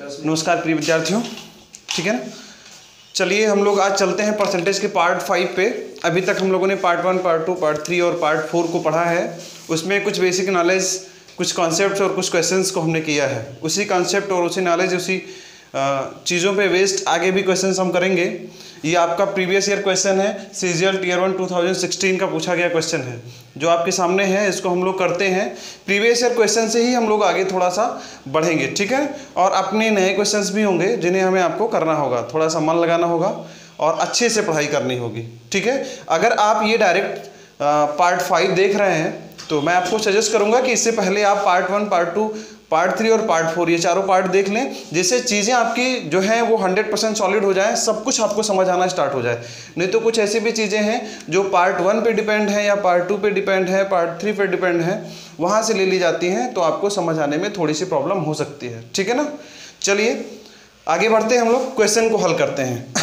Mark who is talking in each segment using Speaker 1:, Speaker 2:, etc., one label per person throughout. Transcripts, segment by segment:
Speaker 1: नमस्कार प्रिय विद्यार्थियों, ठीक है ना। चलिए हम लोग आज चलते हैं परसेंटेज के पार्ट 5 पे। अभी तक हम लोगों ने पार्ट 1, पार्ट 2, पार्ट 3 और पार्ट 4 को पढ़ा है। उसमें कुछ बेसिक नॉलेज, कुछ कॉन्सेप्ट्स और कुछ क्वेश्चंस को हमने किया है। उसी कॉन्सेप्ट और उसी नॉलेज, उसी चीज़ों पे वेस्ट आगे भी क्वेश्चंस हम करेंगे। ये आपका प्रीवियस ईयर क्वेश्चन है, सीजीएल टीयर 1 2016 का पूछा गया क्वेश्चन है जो आपके सामने है। इसको हम लोग करते हैं प्रीवियस ईयर क्वेश्चन से ही हम लोग आगे थोड़ा सा बढ़ेंगे, ठीक है। और अपने नए क्वेश्चंस भी होंगे जिन्हें हमें आपको करना होगा, थोड़ा सा मन लगाना होगा और अच्छे से पढ़ाई करनी होगी, ठीक है। अगर आप ये डायरेक्ट पार्ट 5 देख रहे हैं तो मैं आपको सजेस्ट करूंगा कि इससे पहले आप पार्ट 1, पार्ट 2, पार्ट 3 और पार्ट 4 ये चारों पार्ट देख लें, जिससे चीज़ें आपकी जो हैं वो 100% सॉलिड हो जाएं, सब कुछ आपको समझ आना स्टार्ट हो जाए। नहीं तो कुछ ऐसी भी चीज़ें हैं जो पार्ट 1 पे डिपेंड है या पार्ट 2 पे डिपेंड है, पार्ट 3 पे डिपेंड है, वहाँ से ले ली जाती हैं तो आपको समझ आने में थोड़ी सी प्रॉब्लम हो सकती है, ठीक है ना। चलिए आगे बढ़ते हैं, हम लोग क्वेश्चन को हल करते हैं।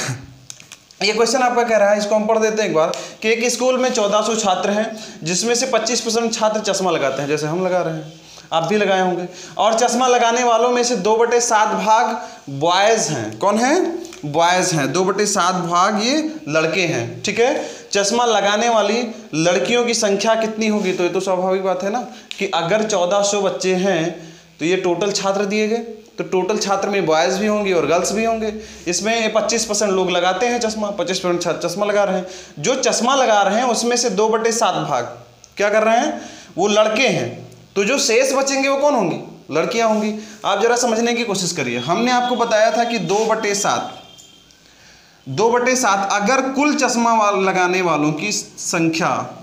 Speaker 1: ये क्वेश्चन आपका कह रहा है, इसको हम पढ़ देते हैं एक बार कि एक स्कूल में 1400 छात्र हैं जिसमें से 25% छात्र चश्मा लगाते हैं, जैसे हम लगा रहे हैं, आप भी लगाए होंगे। और चश्मा लगाने वालों में से 2/7 भाग बॉयज़ हैं। कौन है? बॉयज़ हैं। 2/7 भाग ये लड़के हैं, ठीक है। चश्मा लगाने वाली लड़कियों की संख्या कितनी होगी? तो ये तो स्वाभाविक बात है ना कि अगर 1400 बच्चे हैं तो ये टोटल छात्र दिए गए, तो टोटल छात्र में बॉयज़ भी होंगे और गर्ल्स भी होंगे। इसमें 25% लोग लगाते हैं चश्मा, 25% छात्र चश्मा लगा रहे हैं। जो चश्मा लगा रहे हैं उसमें से 2/7 भाग क्या कर रहे हैं? वो लड़के हैं। तो जो शेष बचेंगे वो कौन होंगी? लड़कियां होंगी। आप जरा समझने की कोशिश करिए। हमने आपको बताया था कि 2/7 अगर कुल चश्मा लगाने वालों की संख्या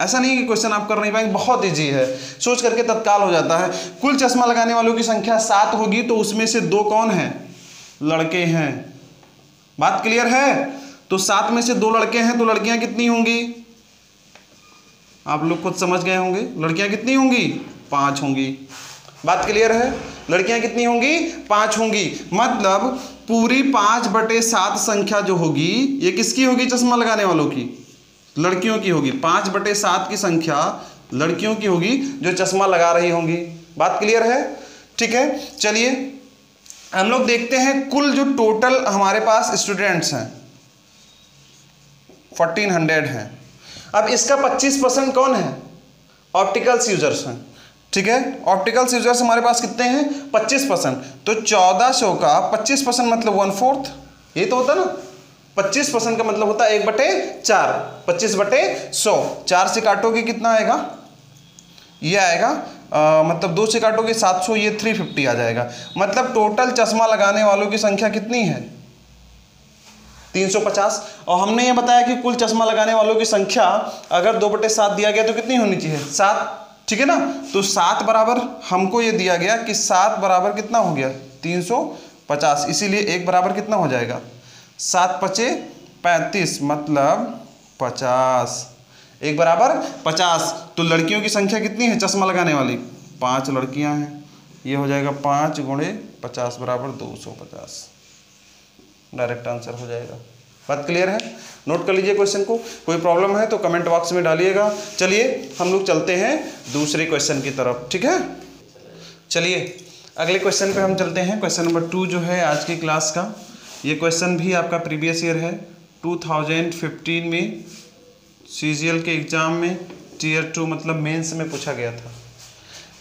Speaker 1: ऐसा नहीं कि क्वेश्चन आप कर नहीं पाएंगे, बहुत इजी है, सोच करके तत्काल हो जाता है। कुल चश्मा लगाने वालों की संख्या 7 होगी तो उसमें से 2 कौन हैं? लड़के हैं। बात क्लियर है? तो 7 में से 2 लड़के हैं तो लड़कियां कितनी होंगी? आप लोग खुद समझ गए होंगे। लड़कियां कितनी होंगी? 5 होंगी। बात क्लियर है? लड़कियां कितनी होंगी? 5 होंगी। मतलब पूरी 5/7 संख्या जो होगी ये किसकी होगी? चश्मा लगाने वालों की, लड़कियों की होगी। 5/7 की संख्या लड़कियों की होगी जो चश्मा लगा रही होंगी। बात क्लियर है? ठीक है। चलिए हम लोग देखते हैं कुल जो टोटल हमारे पास स्टूडेंट्स हैं 1400 हैं। अब इसका 25% कौन है? ऑप्टिकल्स यूजर्स हैं, ठीक है। ऑप्टिकल्स यूजर्स हमारे पास कितने हैं? 25%। तो 1400 का 25% मतलब 1/4, ये तो होता ना। 25% का मतलब होता है 1/4, 25/100। 4 से काटोगे कितना आएगा? ये आएगा मतलब 2 से काटोगे 700, ये 350 आ जाएगा। मतलब टोटल चश्मा लगाने वालों की संख्या कितनी है? 350। और हमने ये बताया कि कुल चश्मा लगाने वालों की संख्या अगर 2/7 दिया गया तो कितनी होनी चाहिए? 7, ठीक है ना। तो 7 बराबर हमको ये दिया गया कि 7 बराबर कितना हो गया? 350। इसीलिए 1 बराबर कितना हो जाएगा? 7×5 = 35 मतलब 50। 1 बराबर 50। तो लड़कियों की संख्या कितनी है चश्मा लगाने वाली? 5 लड़कियां हैं। ये हो जाएगा 5 × 50 बराबर 250। डायरेक्ट आंसर हो जाएगा। बात क्लियर है? नोट कर लीजिए क्वेश्चन को। कोई प्रॉब्लम है तो कमेंट बॉक्स में डालिएगा। चलिए हम लोग चलते हैं दूसरे क्वेश्चन की तरफ, ठीक है। चलिए अगले क्वेश्चन पे हम चलते हैं। क्वेश्चन नंबर 2 जो है आज की क्लास का, ये क्वेश्चन भी आपका प्रीवियस ईयर है। 2015 में सीजीएल के एग्ज़ाम में टीयर 2 मतलब मेंस में पूछा गया था।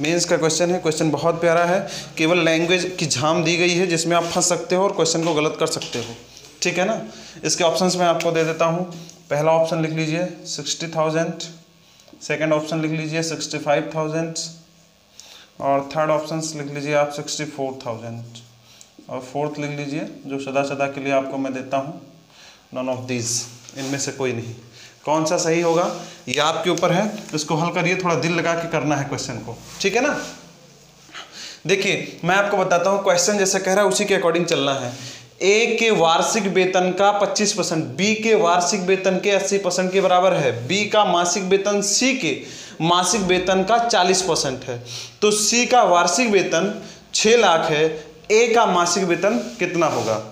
Speaker 1: मेंस का क्वेश्चन है। क्वेश्चन बहुत प्यारा है। केवल लैंग्वेज की झाम दी गई है जिसमें आप फंस सकते हो और क्वेश्चन को गलत कर सकते हो, ठीक है ना। इसके ऑप्शंस मैं आपको दे देता हूँ। पहला ऑप्शन लिख लीजिए 60,000, सेकंड ऑप्शन लिख लीजिए 65,000 और थर्ड ऑप्शन लिख लीजिए आप 64,000 और फोर्थ लिख लीजिए जो सदा के लिए आपको मैं देता हूँ नॉन ऑफ दीज, इनमें से कोई नहीं। कौन सा सही होगा ये आपके ऊपर है। इसको हल करिए, थोड़ा दिल लगा के करना है क्वेश्चन को, ठीक है ना। देखिए मैं आपको बताता हूँ, क्वेश्चन जैसे कह रहा है उसी के अकॉर्डिंग चलना है। ए के वार्षिक वेतन का 25% बी के वार्षिक वेतन के 80% के बराबर है। बी का मासिक वेतन सी के मासिक वेतन का 40% है। तो सी का वार्षिक वेतन 6 लाख है, ए का मासिक वेतन कितना होगा?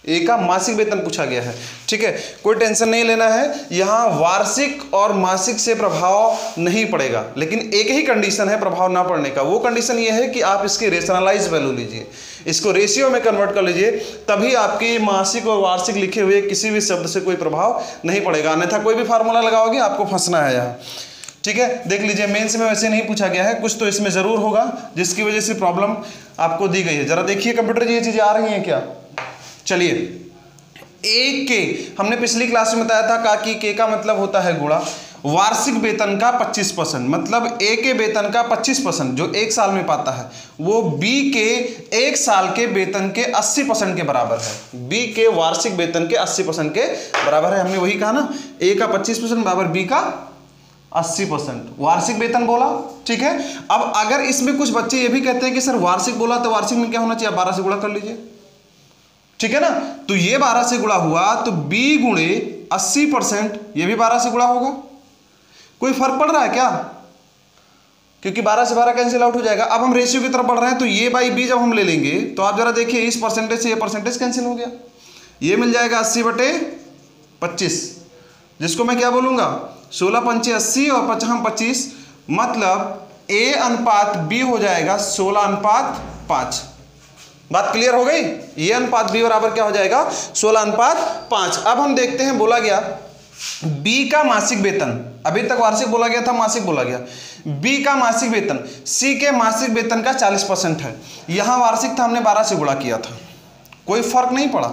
Speaker 1: ए का मासिक वेतन पूछा गया है, ठीक है। कोई टेंशन नहीं लेना है, यहाँ वार्षिक और मासिक से प्रभाव नहीं पड़ेगा, लेकिन एक ही कंडीशन है प्रभाव ना पड़ने का। वो कंडीशन ये है कि आप इसकी रेशनलाइज वैल्यू लीजिए, इसको रेशियो में कन्वर्ट कर लीजिए, तभी आपकी मासिक और वार्षिक लिखे हुए किसी भी शब्द से कोई प्रभाव नहीं पड़ेगा। अन्यथा कोई भी फार्मूला लगाओगे आपको फंसना है यहाँ, ठीक है। देख लीजिए मेंस में वैसे नहीं पूछा गया है, कुछ तो इसमें जरूर होगा जिसकी वजह से प्रॉब्लम आपको दी गई है। जरा देखिए कंप्यूटर जी ये चीजें आ रही हैं क्या। चलिए ए के हमने पिछली क्लास में बताया था कि के का मतलब होता है गुणा वार्षिक वेतन का 25%, मतलब ए के वेतन का 25% जो एक साल में पाता है वो बी के एक साल के वेतन के 80% के बराबर है। बी के वार्षिक वेतन के 80% के बराबर है। हमने वही कहा ना, ए का 25% बराबर बी का 80% वार्षिक वेतन बोला, ठीक है। अब अगर इसमें कुछ बच्चे ये भी कहते हैं कि सर वार्षिक बोला तो वार्षिक में क्या होना चाहिए, 12 से गुणा कर लीजिए, ठीक है ना। तो ये 12 से गुणा हुआ तो b गुणे 80% ये भी 12 से गुणा होगा। कोई फर्क पड़ रहा है क्या, क्योंकि 12 से 12 कैंसिल आउट हो जाएगा। अब हम रेशियो की तरफ बढ़ रहे हैं, तो ये बाई बी जब हम ले लेंगे तो आप जरा देखिए इस परसेंटेज से ये परसेंटेज कैंसिल हो गया, ये मिल जाएगा 80/25, जिसको मैं क्या बोलूंगा 16 पंचे 80 और 55 25, मतलब a अनुपात b हो जाएगा 16:5। बात क्लियर हो गई। ये अनुपात b बराबर क्या हो जाएगा 16:5। अब हम देखते हैं, बोला गया b का मासिक वेतन, अभी तक वार्षिक बोला गया था, मासिक बोला गया, b का मासिक वेतन c के मासिक वेतन का 40% है। यहां वार्षिक था, हमने 12 से गुणा किया था, कोई फर्क नहीं पड़ा।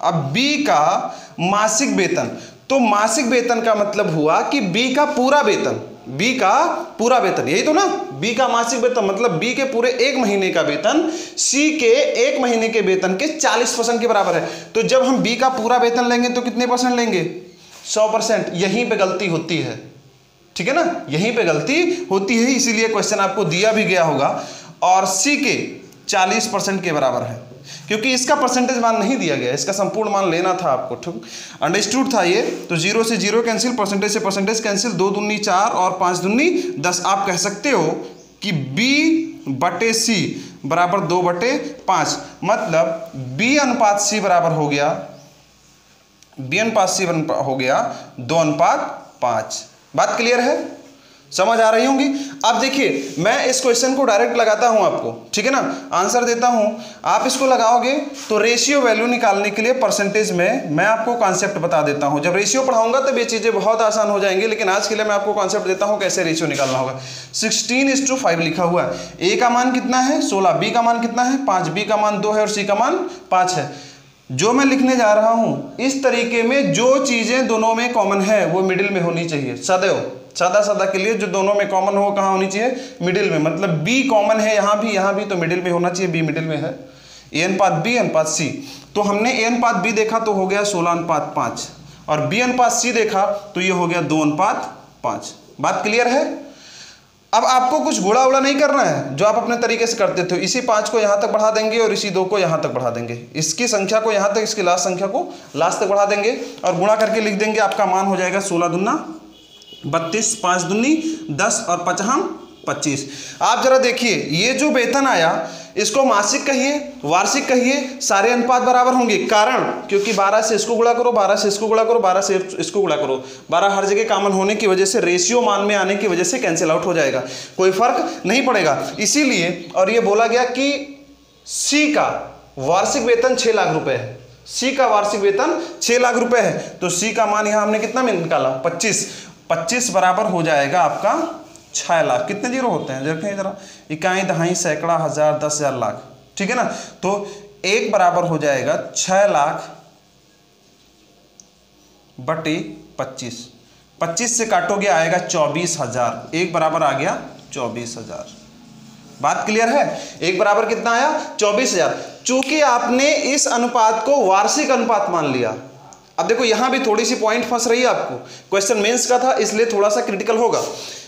Speaker 1: अब b का मासिक वेतन, तो मासिक वेतन का मतलब हुआ कि b का पूरा वेतन, बी का पूरा वेतन, यही तो ना, बी का मासिक वेतन मतलब बी के पूरे एक महीने का वेतन सी के एक महीने के वेतन के 40% के बराबर है। तो जब हम बी का पूरा वेतन लेंगे तो कितने परसेंट लेंगे, 100%। यहीं पे गलती होती है, ठीक है ना, यहीं पे गलती होती है, इसीलिए क्वेश्चन आपको दिया भी गया होगा और सी के 40% के बराबर है, क्योंकि इसका परसेंटेज मान नहीं दिया गया, इसका संपूर्ण मान लेना था आपको, ठीक अंडरस्टूड था ये। तो 0 से 0 कैंसिल, परसेंटेज से परसेंटेज कैंसिल, 2 दूनी 4 और 5 दूनी 10। आप कह सकते हो कि B/C बराबर 2/5, मतलब B अनुपात C बराबर हो गया, B अनुपात C हो गया 2:5। बात क्लियर है, समझ आ रही होंगी। अब देखिए मैं इस क्वेश्चन को डायरेक्ट लगाता हूं आपको, ठीक है ना, आंसर देता हूं, आप इसको लगाओगे तो रेशियो वैल्यू निकालने के लिए परसेंटेज में मैं आपको कॉन्सेप्ट बता देता हूं। जब रेशियो पढ़ाऊंगा तब ये चीजें बहुत आसान हो जाएंगी, लेकिन आज के लिए मैं आपको कॉन्सेप्ट देता हूं कैसे रेशियो निकालना होगा। 16:5 लिखा हुआ है, ए का मान कितना है 16, बी का मान कितना है 5, बी का मान 2 है और सी का मान 5 है। जो मैं लिखने जा रहा हूं इस तरीके में जो चीजें दोनों में कॉमन है वो मिडिल में होनी चाहिए। सदैव सादा के लिए जो दोनों में कॉमन हो कहाँ होनी चाहिए, मिडिल में, मतलब b कॉमन है यहाँ भी तो मिडिल में होना चाहिए, b मिडिल में है। a अनुपात b अनुपात c, तो हमने a अनुपात b देखा तो हो गया 16:5 और b अनुपात c देखा तो ये हो गया 2:5। बात क्लियर है। अब आपको कुछ गुणा उड़ा नहीं करना है जो आप अपने तरीके से करते थे, इसी 5 को यहाँ तक बढ़ा देंगे और इसी 2 को यहाँ तक बढ़ा देंगे, इसकी संख्या को यहाँ तक, इसकी लास्ट संख्या को लास्ट तक बढ़ा देंगे और गुणा करके लिख देंगे। आपका मान हो जाएगा 16 दूना 32, 5 दूनी 10 और 5 25। आप जरा देखिए ये जो वेतन आया इसको मासिक कहिए वार्षिक कहिए, सारे अनुपात बराबर होंगे, कारण क्योंकि 12 से इसको गुणा करो, 12 से इसको गुणा करो, 12 से इसको गुणा करो, 12 हर जगह कॉमन होने की वजह से रेशियो मान में आने की वजह से कैंसिल आउट हो जाएगा, कोई फर्क नहीं पड़ेगा। इसीलिए और ये बोला गया कि सी का वार्षिक वेतन 6 लाख रुपए है, सी का वार्षिक वेतन 6 लाख रुपए है, तो सी का मान यहाँ हमने कितना में निकाला 25 बराबर हो जाएगा आपका 6 लाख। कितने जीरो होते हैं देखें जरा, इकाई दहाई सैकड़ा हजार 10,000 लाख, ठीक है ना। तो 1 बराबर हो जाएगा 6 लाख बटे 25, 25 से काटोगे आएगा 24,000, 1 बराबर आ गया 24,000। बात क्लियर है, 1 बराबर कितना आया 24,000। चूंकि आपने इस अनुपात को वार्षिक अनुपात मान लिया, अब देखो यहां भी थोड़ी सी पॉइंट फंस रही है आपको, क्वेश्चन मेंस का था इसलिए थोड़ा सा क्रिटिकल होगा।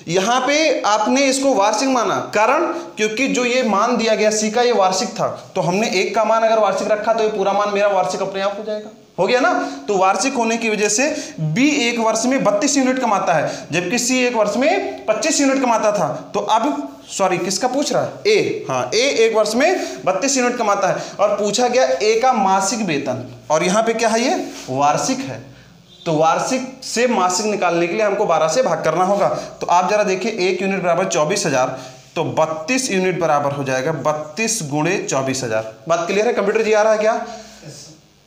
Speaker 1: यहां पे आपने इसको वार्षिक माना, कारण क्योंकि जो ये मान दिया गया सी का ये वार्षिक था, तो हमने 1 का मान अगर वार्षिक रखा तो ये पूरा मान मेरा वार्षिक अपने आप हो जाएगा। हो गया ना। तो वार्षिक होने की वजह से बी एक वर्ष में 32 यूनिट कमाता है, जबकि सी एक वर्ष में 25 यूनिट कमाता था। तो अब सॉरी किसका पूछ रहा है, ए, हाँ ए एक वर्ष में 32 यूनिट कमाता है और पूछा गया ए का मासिक वेतन, और यहाँ पे क्या है, ये वार्षिक है। तो वार्षिक से मासिक निकालने के लिए हमको 12 से भाग करना होगा। तो आप जरा देखिए, 1 यूनिट बराबर 24,000, तो 32 यूनिट बराबर हो जाएगा 32 गुणे 24,000। बात क्लियर है? कंप्यूटर जी आ रहा है क्या?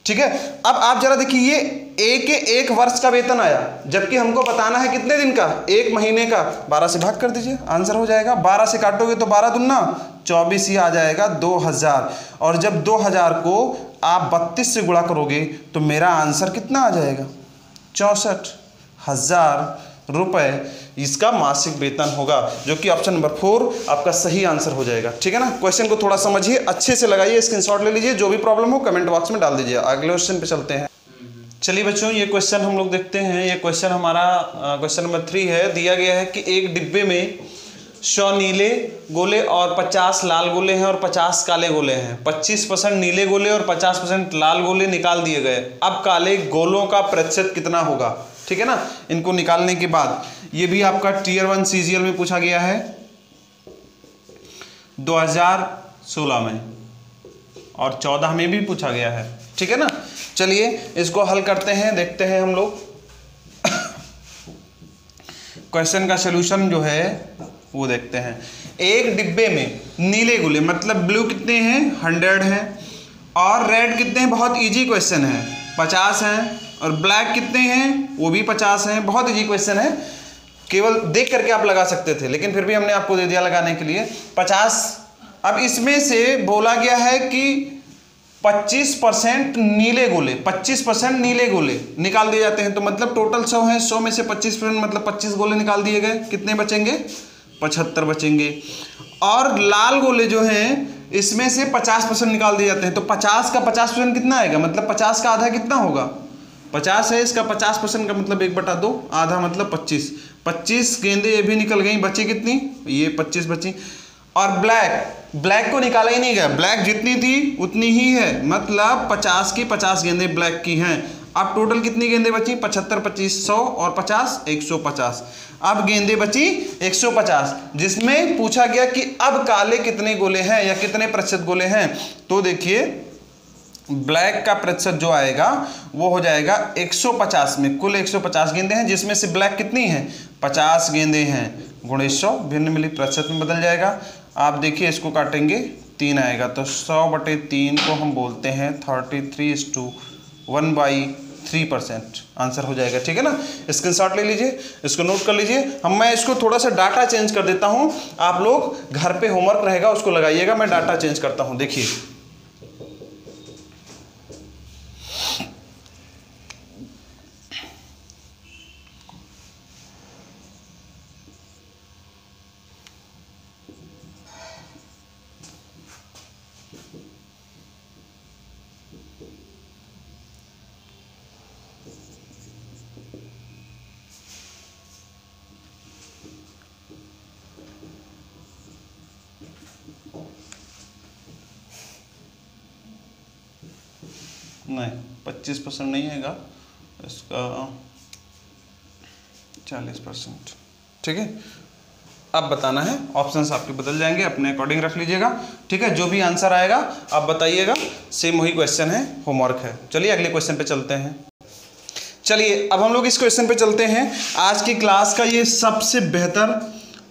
Speaker 1: ठीक है। अब आप जरा देखिए, ये ए के एक वर्ष का वेतन आया, जबकि हमको बताना है कितने दिन का, एक महीने का। 12 से भाग कर दीजिए, आंसर हो जाएगा। 12 से काटोगे तो 12 दूना 24 ही आ जाएगा, 2000। और जब 2000 को आप 32 से गुणा करोगे तो मेरा आंसर कितना आ जाएगा, 64,000 रुपए इसका मासिक वेतन होगा, जो कि ऑप्शन नंबर 4 आपका सही आंसर हो जाएगा। ठीक है ना। क्वेश्चन को थोड़ा समझिए, अच्छे से लगाइए, स्क्रीनशॉट ले लीजिए, जो भी प्रॉब्लम हो कमेंट बॉक्स में डाल दीजिए। अगले क्वेश्चन पे चलते हैं। चलिए बच्चों, ये क्वेश्चन हम लोग देखते हैं। ये क्वेश्चन हमारा क्वेश्चन नंबर 3 है। दिया गया है कि एक डिब्बे में 100 नीले गोले और 50 लाल गोले हैं और 50 काले गोले हैं। 25% नीले गोले और 50% लाल गोले निकाल दिए गए। अब काले गोलों का प्रतिशत कितना होगा? ठीक है ना। इनको निकालने के बाद, ये भी आपका टियर 1 सीजीएल में पूछा गया है 2016 में, और 14 में भी पूछा गया है। ठीक है ना। चलिए इसको हल करते हैं, देखते हैं हम लोग। क्वेश्चन का सलूशन जो है वो देखते हैं। एक डिब्बे में नीले गोले मतलब ब्लू कितने हैं, 100 हैं, और रेड कितने हैं, बहुत इजी क्वेश्चन है, 50 हैं, और ब्लैक कितने हैं, वो भी 50 हैं। बहुत इजी क्वेश्चन है, केवल देख करके आप लगा सकते थे, लेकिन फिर भी हमने आपको दे दिया लगाने के लिए 50। अब इसमें से बोला गया है कि 25% नीले गोले, 25% नीले गोले निकाल दिए जाते हैं। तो मतलब टोटल 100 है, 100 में से 25% मतलब 25 गोले निकाल दिए गए। कितने बचेंगे, 75 बचेंगे। और लाल गोले जो हैं इसमें से 50% निकाल दिए जाते हैं। तो 50 का 50% कितना आएगा, मतलब 50 का आधा कितना होगा, 50 है, इसका 50% का मतलब 1/2, आधा मतलब 25। 25 गेंदे ये भी निकल गई, बची कितनी, ये 25 बची। और ब्लैक को निकाला ही नहीं गया, ब्लैक जितनी थी उतनी ही है, मतलब 50 की 50 गेंदे ब्लैक की हैं। अब टोटल कितनी गेंदे बची, 75, 25, 100 और 50, 150। अब गेंदे बची 150, जिसमें पूछा गया कि अब काले कितने गोले हैं या कितने प्रतिशत गोले हैं। तो देखिए ब्लैक का प्रतिशत जो आएगा वो हो जाएगा 150 में, कुल 150 गेंदे हैं, जिसमें से ब्लैक कितनी है, 50 गेंदे हैं, गुणे 100 भिन्न मिली प्रतिशत में बदल जाएगा। आप देखिए इसको काटेंगे 3 आएगा, तो 100/3 को हम बोलते हैं 33:1/3% आंसर हो जाएगा। ठीक है ना। स्क्रीनशॉट ले लीजिए, इसको नोट कर लीजिए। मैं इसको थोड़ा सा डाटा चेंज कर देता हूँ, आप लोग घर पे होमवर्क रहेगा उसको लगाइएगा। मैं डाटा चेंज करता हूँ, देखिए नहीं 25% नहीं आएगा, इसका 40%। ठीक है। अब बताना है, ऑप्शंस आपके बदल जाएंगे, अपने अकॉर्डिंग रख लीजिएगा। ठीक है। जो भी आंसर आएगा आप बताइएगा, सेम वही क्वेश्चन है, होमवर्क है। चलिए अगले क्वेश्चन पे चलते हैं। चलिए अब हम लोग इस क्वेश्चन पे चलते हैं। आज की क्लास का ये सबसे बेहतर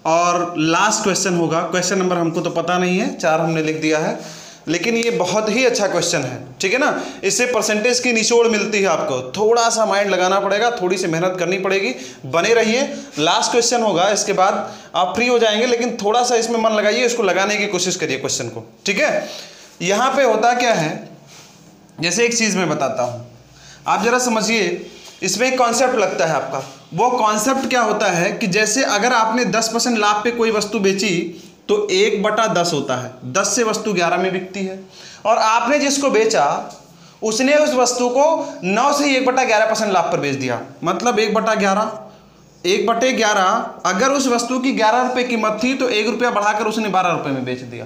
Speaker 1: और लास्ट क्वेश्चन होगा। क्वेश्चन नंबर हमको तो पता नहीं है, 4 हमने लिख दिया है, लेकिन ये बहुत ही अच्छा क्वेश्चन है। ठीक है ना। इससे परसेंटेज की निचोड़ मिलती है, आपको थोड़ा सा माइंड लगाना पड़ेगा, थोड़ी सी मेहनत करनी पड़ेगी। बने रहिए, लास्ट क्वेश्चन होगा, इसके बाद आप फ्री हो जाएंगे, लेकिन थोड़ा सा इसमें मन लगाइए, इसको लगाने की कोशिश करिए क्वेश्चन को। ठीक है। यहाँ पे होता क्या है, जैसे एक चीज़ मैं बताता हूँ, आप जरा समझिए। इसमें एक कॉन्सेप्ट लगता है आपका, वो कॉन्सेप्ट क्या होता है कि जैसे अगर आपने 10% लाभ पे कोई वस्तु बेची तो 1/10 होता है, 10 से वस्तु 11 में बिकती है, और आपने जिसको बेचा उसने उस वस्तु को 9 से 1/11% लाभ पर बेच दिया, मतलब 1/11। 1/11 अगर उस वस्तु की 11 रुपये कीमत थी तो 1 रुपया बढ़ाकर उसने 12 रुपये में बेच दिया।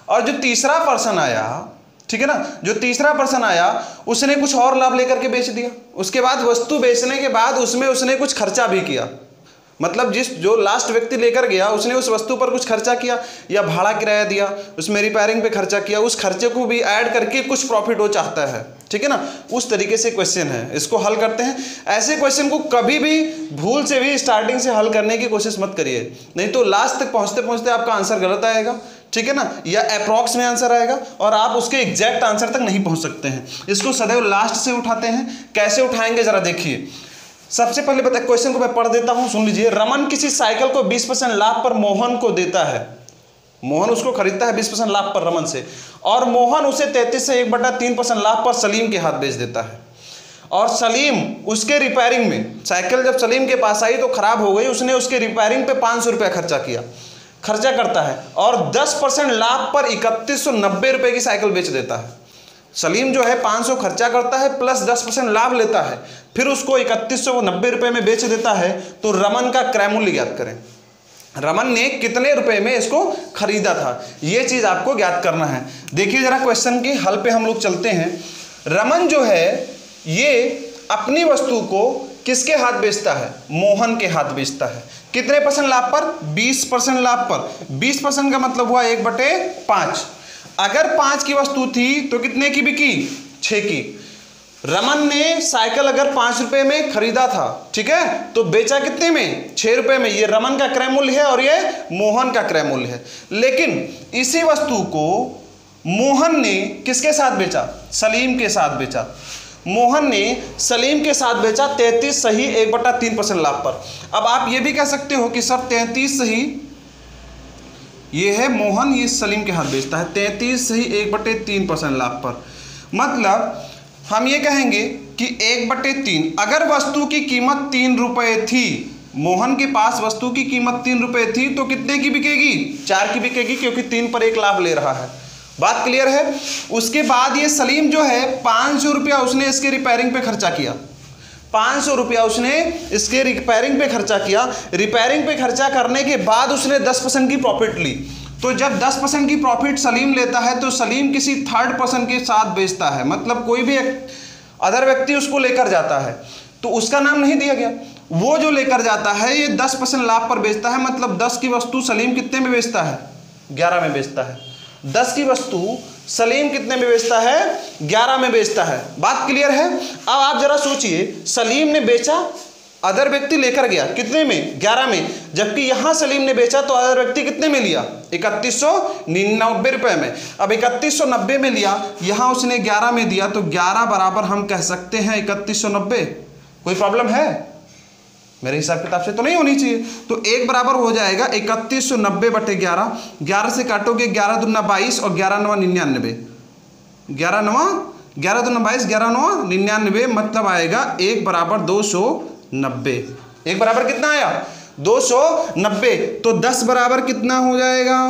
Speaker 1: और जो तीसरा पर्सन आया, ठीक है ना। जो तीसरा पर्सन आया उसने कुछ और लाभ लेकर के बेच दिया, उसके बाद वस्तु बेचने के बाद उसमें उसने कुछ खर्चा भी किया, मतलब जो लास्ट व्यक्ति लेकर गया उसने उस वस्तु पर कुछ खर्चा किया या भाड़ा किराया दिया, उसमें रिपेयरिंग पे खर्चा किया, उस खर्चे को भी ऐड करके कुछ प्रॉफिट वो चाहता है, ठीक है ना। उस तरीके से क्वेश्चन है, इसको हल करते हैं। ऐसे क्वेश्चन को कभी भी भूल से भी स्टार्टिंग से हल करने की कोशिश मत करिए, नहीं तो लास्ट तक पहुंचते पहुंचते आपका आंसर गलत आएगा, ठीक है ना, या अप्रॉक्स में आंसर आएगा और आप उसके एग्जैक्ट आंसर तक नहीं पहुंच सकते हैं। इसको सदैव लास्ट से उठाते हैं। कैसे उठाएंगे जरा देखिए। सबसे पहले बता, क्वेश्चन को मैं पढ़ देता हूं, सुन लीजिए। रमन किसी साइकिल को 20% लाभ पर मोहन को देता है। मोहन उसको खरीदता है 20% लाभ पर रमन से, और मोहन उसे 33 से 1/3% लाभ पर सलीम के हाथ बेच देता है। और सलीम उसके रिपेयरिंग में, साइकिल जब सलीम के पास आई तो खराब हो गई, उसने उसके रिपेयरिंग पे 500 रुपया खर्चा करता है और 10% लाभ पर 3190 रुपये की साइकिल बेच देता है। सलीम जो है 500 खर्चा करता है प्लस 10% लाभ लेता है, फिर उसको 3190 रुपये में बेच देता है। तो रमन का क्रय मूल्य ज्ञात करें। रमन ने कितने रुपए में इसको खरीदा था, ये चीज आपको ज्ञात करना है। देखिए जरा क्वेश्चन के हल पे हम लोग चलते हैं। रमन जो है ये अपनी वस्तु को किसके हाथ बेचता है? मोहन के हाथ बेचता है। कितने % लाभ पर? 20% लाभ पर। 20% का मतलब हुआ 1/5। अगर 5 की वस्तु थी तो कितने की बिकी? 6 की। रमन ने साइकिल अगर 5 रुपए में खरीदा था, ठीक है, तो बेचा कितने में? 6 रुपए में। ये रमन का क्रय मूल्य है और ये मोहन का क्रय मूल्य है। लेकिन इसी वस्तु को मोहन ने किसके साथ बेचा? सलीम के साथ बेचा। मोहन ने सलीम के साथ बेचा 33 सही 1/3% लाभ पर। अब आप ये भी कह सकते हो कि सर 33 सही, ये है मोहन, ये सलीम के हाथ बेचता है 33 सही 1/3% लाभ पर। मतलब हम ये कहेंगे कि 1/3, अगर वस्तु की कीमत 3 रुपये थी, मोहन के पास वस्तु की कीमत 3 रुपये थी, तो कितने की बिकेगी? 4 की बिकेगी, क्योंकि 3 पर 1 लाभ ले रहा है। बात क्लियर है? उसके बाद ये सलीम जो है 500 रुपया उसने इसके रिपेयरिंग पे खर्चा किया। 500 रुपया उसने इसके रिपेयरिंग पे खर्चा किया। रिपेयरिंग पे खर्चा करने के बाद उसने 10% की प्रॉफिट ली। तो जब 10% की प्रॉफिट सलीम लेता है तो सलीम किसी थर्ड पर्सन के साथ बेचता है, मतलब कोई भी अदर व्यक्ति उसको लेकर जाता है, तो उसका नाम नहीं दिया गया। वो जो लेकर जाता है ये 10% लाभ पर बेचता है, मतलब 10 की वस्तु सलीम कितने में बेचता है? 11 में बेचता है। 10 की वस्तु सलीम कितने में बेचता है? 11 में बेचता है। बात क्लियर है? अब आप जरा सोचिए, सलीम ने बेचा, अदर व्यक्ति लेकर गया कितने में? 11 में। जबकि यहां सलीम ने बेचा तो अदर व्यक्ति कितने में लिया? 3199 रुपए में। अब 3190 में लिया, यहां उसने 11 में दिया, तो 11 बराबर हम कह सकते हैं 3190। कोई प्रॉब्लम है? मेरे हिसाब किताब से तो नहीं होनी चाहिए। तो 1 बराबर हो जाएगा 3190/11। 11 से काटोगे 11 दूना 22 और 11 9 99। 11 9 11 दूना 22, 11 9 99, मतलब आएगा 1 बराबर 290। 1 बराबर कितना आया? 290। तो 10 बराबर कितना हो जाएगा?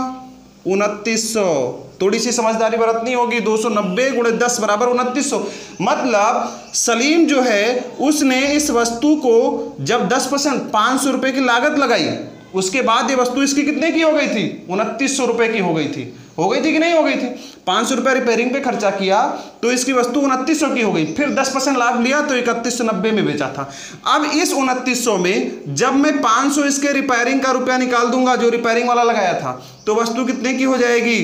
Speaker 1: 2900। थोड़ी सी समझदारी बरतनी होगी। 290 × 10 बराबर 2900। मतलब सलीम जो है उसने इस वस्तु को जब 10% 500 रुपये की लागत लगाई, उसके बाद ये वस्तु इसकी कितने की हो गई थी? 2900 रुपये की हो गई थी। हो गई थी कि नहीं हो गई थी? 500 रुपये रिपेयरिंग पे खर्चा किया तो इसकी वस्तु 2900 की हो गई। फिर 10% लाभ लिया तो 3190 में बेचा था। अब इस 2900 में जब मैं 500 इसके रिपेयरिंग का रुपया निकाल दूंगा जो रिपेयरिंग वाला लगाया था, तो वस्तु कितने की हो जाएगी?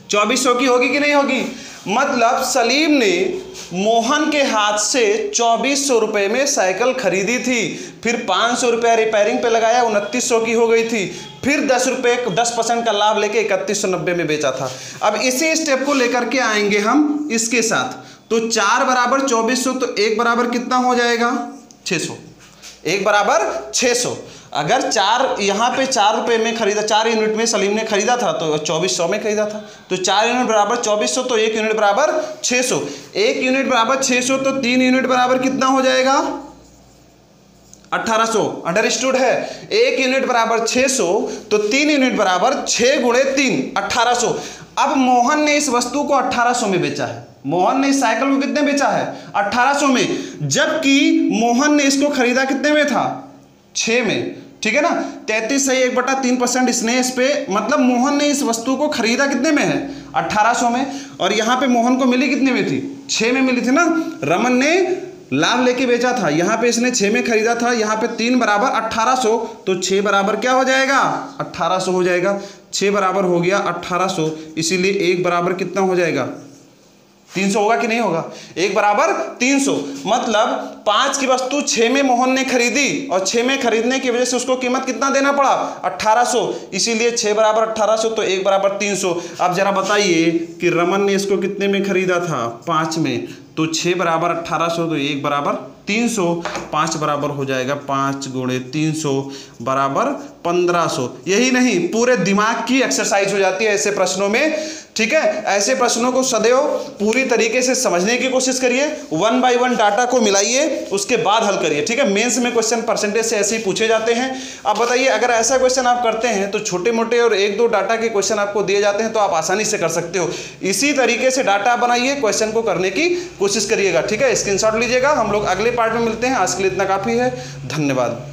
Speaker 1: 2400 की होगी कि नहीं होगी? मतलब सलीम ने मोहन के हाथ से 2400 रुपये में साइकिल खरीदी थी, फिर 500 रुपया रिपेयरिंग पे लगाया, 2900 की हो गई थी, फिर 10% का लाभ लेके 3190 में बेचा था। अब इसी स्टेप को लेकर के आएंगे हम इसके साथ। तो 4 बराबर 2400, तो 1 बराबर कितना हो जाएगा? 600। 1 बराबर 600। अगर 4 यहाँ पे 4 रुपये में खरीदा, 4 यूनिट में सलीम ने खरीदा था, तो 2400 में खरीदा था, तो 4 यूनिट बराबर 2400, तो 1 यूनिट बराबर 600। 1 यूनिट बराबर 600, तो 3 यूनिट बराबर कितना हो जाएगा? 1800। अंडरस्टूड है? 1 यूनिट बराबर 600, तो 3 यूनिट बराबर 6 × 3 1800। अब मोहन ने इस वस्तु को 1800 में बेचा है। मोहन ने इस साइकिल को कितने बेचा है? 1800 में। जबकि मोहन ने इसको खरीदा कितने में था? 6 में। ठीक है ना। 33 सही 1/3% स्नेह पे, मतलब मोहन ने इस वस्तु को खरीदा कितने में है, 1800 में। और यहाँ पे मोहन को मिली कितने में थी, 6 में मिली थी ना। रमन ने लाभ लेके बेचा था, यहाँ पे इसने 6 में खरीदा था, यहाँ पे 3 बराबर 1800, तो 6 बराबर क्या हो जाएगा, 1800 हो जाएगा। 6 बराबर हो गया 1800, इसीलिए 1 बराबर कितना हो जाएगा, 300 होगा कि नहीं होगा, 1 बराबर 300। मतलब 5 की वस्तु 6 में मोहन ने खरीदी और 6 में खरीदने की वजह से उसको कीमत कितना देना पड़ा, 1800, इसीलिए 6 बराबर 1800, तो 1 बराबर 300। अब जरा बताइए कि रमन ने इसको कितने में खरीदा था, 5 में, तो 6 बराबर 1800, तो 1 बराबर 300, 5 बराबर हो जाएगा 5 गुणे 300 बराबर 1500। यही नहीं, पूरे दिमाग की एक्सरसाइज हो जाती है ऐसे प्रश्नों में, ठीक है। ऐसे प्रश्नों को सदैव पूरी तरीके से समझने की कोशिश करिए, 1 बाय 1 डाटा को मिलाइए, उसके बाद हल करिए, ठीक है। मेंस में क्वेश्चन परसेंटेज से ऐसे ही पूछे जाते हैं। अब बताइए, अगर ऐसा क्वेश्चन आप करते हैं तो छोटे मोटे और 1-2 डाटा के क्वेश्चन आपको दिए जाते हैं तो आप आसानी से कर सकते हो। इसी तरीके से डाटा बनाइए, क्वेश्चन को करने की कोशिश करिएगा, ठीक है। स्क्रीनशॉट लीजिएगा। हम लोग अगले पार्ट में मिलते हैं। आज के लिए इतना काफ़ी है। धन्यवाद।